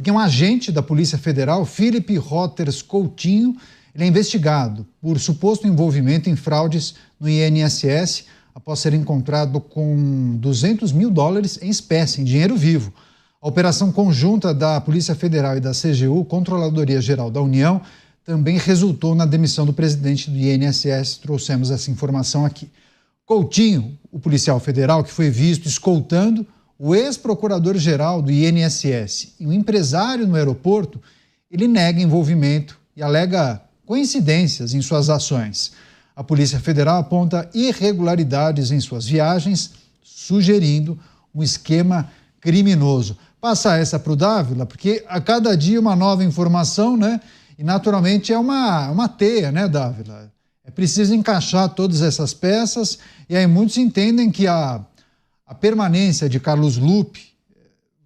Porque um agente da Polícia Federal, Philip Rotters Coutinho, ele é investigado por suposto envolvimento em fraudes no INSS após ser encontrado com US$ 200 mil em espécie, em dinheiro vivo. A operação conjunta da Polícia Federal e da CGU, Controladoria Geral da União, também resultou na demissão do presidente do INSS. Trouxemos essa informação aqui. Coutinho, o policial federal que foi visto escoltando o ex-procurador-geral do INSS e o empresário no aeroporto, ele nega envolvimento e alega coincidências em suas ações. A Polícia Federal aponta irregularidades em suas viagens, sugerindo um esquema criminoso. Passar essa para o Dávila, porque a cada dia uma nova informação, né? E naturalmente é uma teia, né, Dávila? É preciso encaixar todas essas peças e aí muitos entendem que a permanência de Carlos Lupe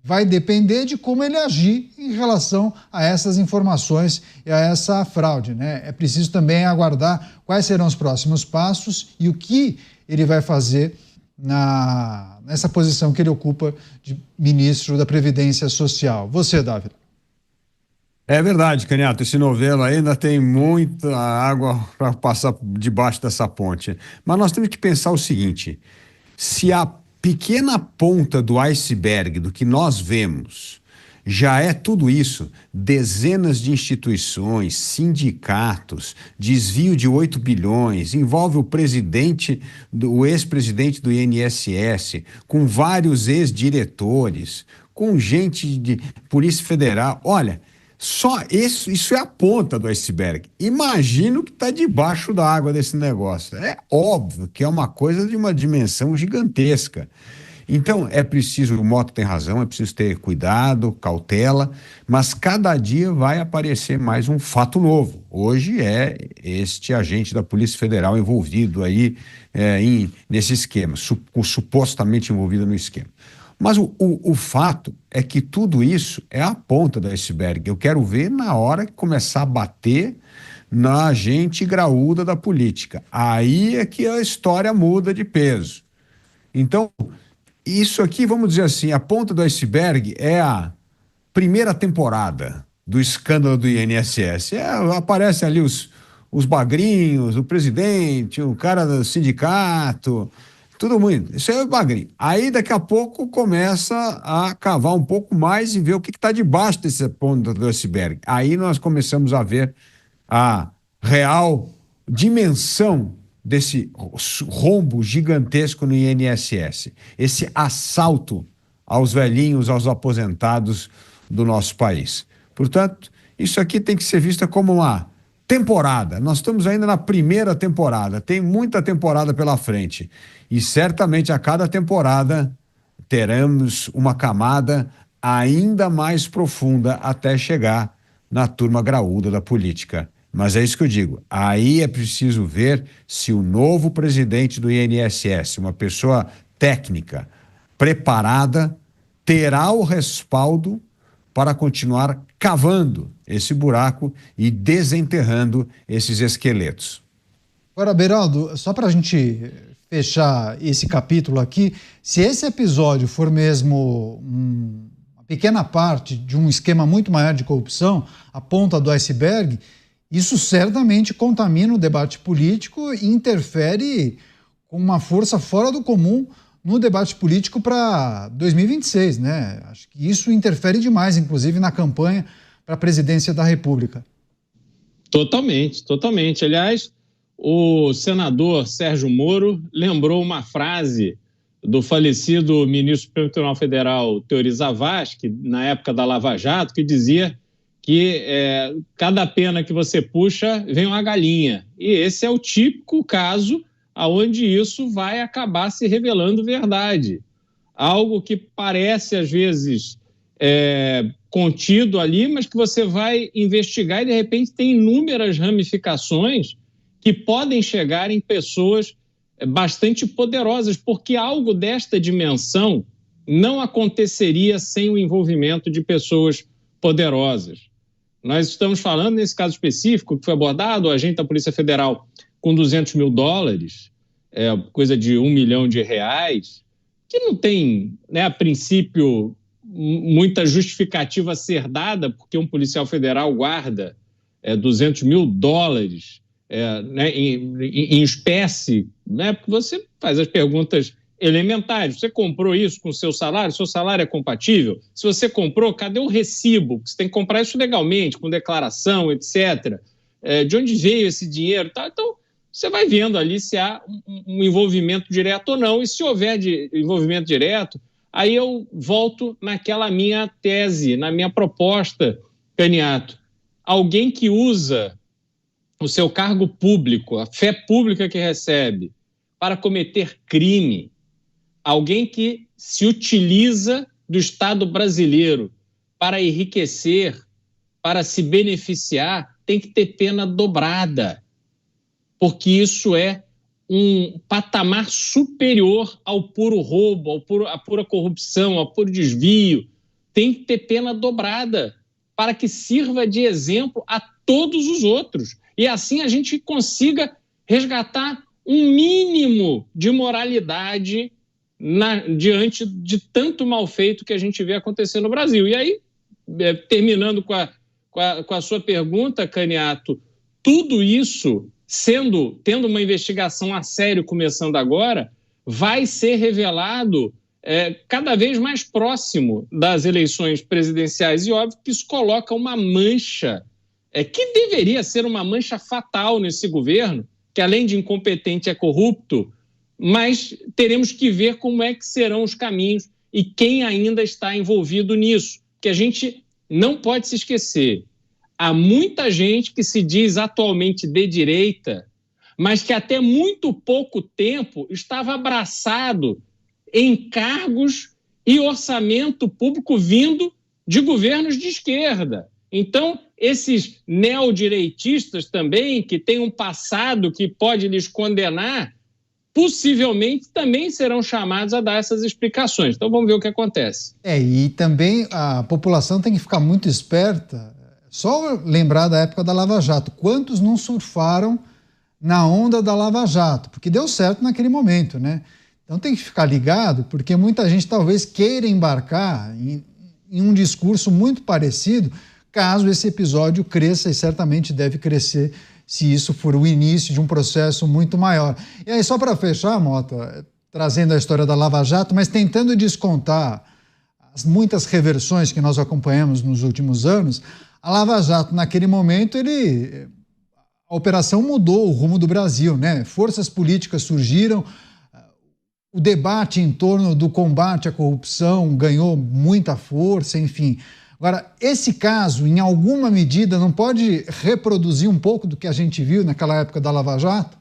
vai depender de como ele agir em relação a essas informações e a essa fraude, né? É preciso também aguardar quais serão os próximos passos e o que ele vai fazer nessa posição que ele ocupa de ministro da Previdência Social. Você, Dávila. É verdade, Canhato, esse novelo ainda tem muita água para passar debaixo dessa ponte. Mas nós temos que pensar o seguinte: se a pequena ponta do iceberg do que nós vemos já é tudo isso, dezenas de instituições, sindicatos, desvio de 8 bilhões, envolve o ex-presidente do INSS, com vários ex-diretores, com gente de Polícia Federal. Olha, só isso é a ponta do iceberg. Imagina o que está debaixo da água desse negócio. É óbvio que é uma coisa de uma dimensão gigantesca. Então, é preciso, o Mota tem razão, é preciso ter cuidado, cautela, mas cada dia vai aparecer mais um fato novo. Hoje é este agente da Polícia Federal envolvido aí nesse esquema, supostamente envolvido no esquema. Mas o fato é que tudo isso é a ponta do iceberg. Eu quero ver na hora que começar a bater na gente graúda da política. Aí é que a história muda de peso. Então, isso aqui, vamos dizer assim, a ponta do iceberg é a primeira temporada do escândalo do INSS. Aparecem ali os bagrinhos, o presidente, o cara do sindicato, tudo muito. Isso é o bagrinho. Aí, daqui a pouco, começa a cavar um pouco mais e ver o que está debaixo dessa ponta do iceberg. Aí nós começamos a ver a real dimensão desse rombo gigantesco no INSS, esse assalto aos velhinhos, aos aposentados do nosso país. Portanto, isso aqui tem que ser visto como uma temporada. Nós estamos ainda na primeira temporada, tem muita temporada pela frente e certamente a cada temporada teremos uma camada ainda mais profunda até chegar na turma graúda da política. Mas é isso que eu digo, aí é preciso ver se o novo presidente do INSS, uma pessoa técnica, preparada, terá o respaldo para continuar cavando esse buraco e desenterrando esses esqueletos. Agora, Beraldo, só para a gente fechar esse capítulo aqui, se esse episódio for mesmo uma pequena parte de um esquema muito maior de corrupção, a ponta do iceberg, isso certamente contamina o debate político e interfere com uma força fora do comum no debate político para 2026, né? Acho que isso interfere demais, inclusive, na campanha para a presidência da República. Totalmente, totalmente. Aliás, o senador Sérgio Moro lembrou uma frase do falecido ministro do Supremo Tribunal Federal, Teori Zavascki, na época da Lava Jato, que dizia que cada pena que você puxa vem uma galinha. E esse é o típico caso onde isso vai acabar se revelando verdade. Algo que parece, às vezes, contido ali, mas que você vai investigar e, de repente, tem inúmeras ramificações que podem chegar em pessoas bastante poderosas, porque algo desta dimensão não aconteceria sem o envolvimento de pessoas poderosas. Nós estamos falando, nesse caso específico, que foi abordado, o agente da Polícia Federal com US$ 200 mil, coisa de R$1 milhão, que não tem, né, a princípio, muita justificativa a ser dada, porque um policial federal guarda $200 mil né, em espécie, né, porque você faz as perguntas elementares. Você comprou isso com o seu salário é compatível? Se você comprou, cadê o recibo? Você tem que comprar isso legalmente, com declaração, etc. De onde veio esse dinheiro? Tá? Então, você vai vendo ali se há um envolvimento direto ou não, e se houver envolvimento direto, aí eu volto naquela minha tese, na minha proposta, Caniato. Alguém que usa o seu cargo público, a fé pública que recebe, para cometer crime, alguém que se utiliza do Estado brasileiro para enriquecer, para se beneficiar, tem que ter pena dobrada, porque isso é um patamar superior ao puro roubo, à pura corrupção, ao puro desvio. Tem que ter pena dobrada para que sirva de exemplo a todos os outros. E assim a gente consiga resgatar um mínimo de moralidade diante de tanto mal feito que a gente vê acontecer no Brasil. E aí, terminando com a sua pergunta, Caniato, tudo isso, tendo uma investigação a sério começando agora, vai ser revelado cada vez mais próximo das eleições presidenciais. E óbvio que isso coloca uma mancha, que deveria ser uma mancha fatal nesse governo, que além de incompetente é corrupto, mas teremos que ver como é que serão os caminhos e quem ainda está envolvido nisso, que a gente não pode se esquecer. Há muita gente que se diz atualmente de direita, mas que até muito pouco tempo estava abraçado em cargos e orçamento público vindo de governos de esquerda. Então, esses neodireitistas também, que têm um passado que pode lhes condenar, possivelmente também serão chamados a dar essas explicações. Então, vamos ver o que acontece. E também a população tem que ficar muito esperta. Só lembrar da época da Lava Jato. Quantos não surfaram na onda da Lava Jato? Porque deu certo naquele momento, né? Então tem que ficar ligado, porque muita gente talvez queira embarcar em um discurso muito parecido, caso esse episódio cresça, e certamente deve crescer se isso for o início de um processo muito maior. E aí, só para fechar, Mota, trazendo a história da Lava Jato, mas tentando descontar as muitas reversões que nós acompanhamos nos últimos anos, a Lava Jato, naquele momento, a operação mudou o rumo do Brasil, né? Forças políticas surgiram, o debate em torno do combate à corrupção ganhou muita força, enfim. Agora, esse caso, em alguma medida, não pode reproduzir um pouco do que a gente viu naquela época da Lava Jato?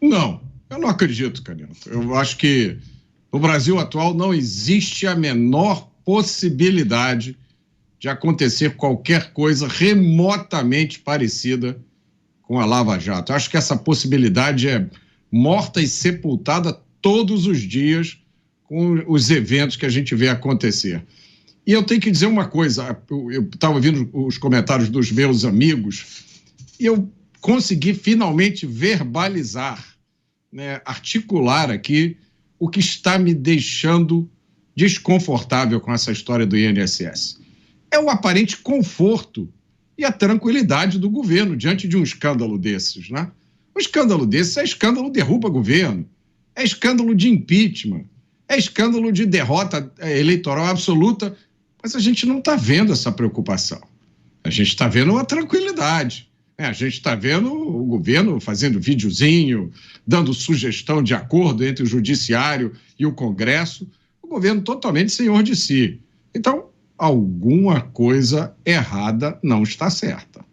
Não, eu não acredito, Caniato. Eu acho que no Brasil atual não existe a menor possibilidade de acontecer qualquer coisa remotamente parecida com a Lava Jato. Eu acho que essa possibilidade é morta e sepultada todos os dias com os eventos que a gente vê acontecer. E eu tenho que dizer uma coisa, eu estava ouvindo os comentários dos meus amigos e eu consegui finalmente verbalizar, né, articular aqui o que está me deixando desconfortável com essa história do INSS. É o aparente conforto e a tranquilidade do governo diante de um escândalo desses, né? Um escândalo desses é escândalo derruba governo, é escândalo de impeachment, é escândalo de derrota eleitoral absoluta, mas a gente não está vendo essa preocupação. A gente está vendo a tranquilidade. A gente está vendo o governo fazendo videozinho, dando sugestão de acordo entre o judiciário e o Congresso, o governo totalmente senhor de si. Então, alguma coisa errada não está certa.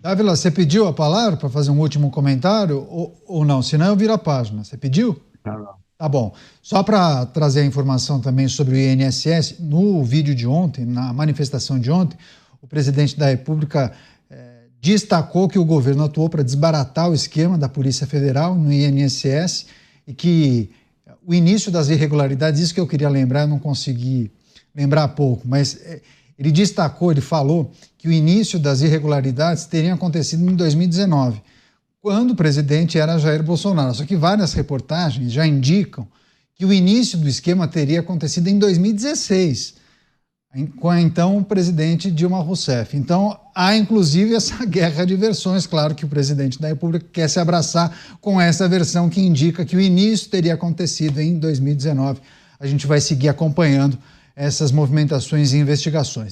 Dávila, você pediu a palavra para fazer um último comentário ou não? Senão eu viro a página. Você pediu? Não. Tá bom. Só para trazer a informação também sobre o INSS, no vídeo de ontem, na manifestação de ontem, o presidente da República destacou que o governo atuou para desbaratar o esquema da Polícia Federal no INSS e que o início das irregularidades, isso que eu queria lembrar, eu não consegui lembrar há pouco, mas ele destacou, ele falou que o início das irregularidades teria acontecido em 2019, quando o presidente era Jair Bolsonaro. Só que várias reportagens já indicam que o início do esquema teria acontecido em 2016. com então o presidente Dilma Rousseff. Então, há inclusive essa guerra de versões. Claro que o presidente da República quer se abraçar com essa versão que indica que o início teria acontecido em 2019. A gente vai seguir acompanhando essas movimentações e investigações.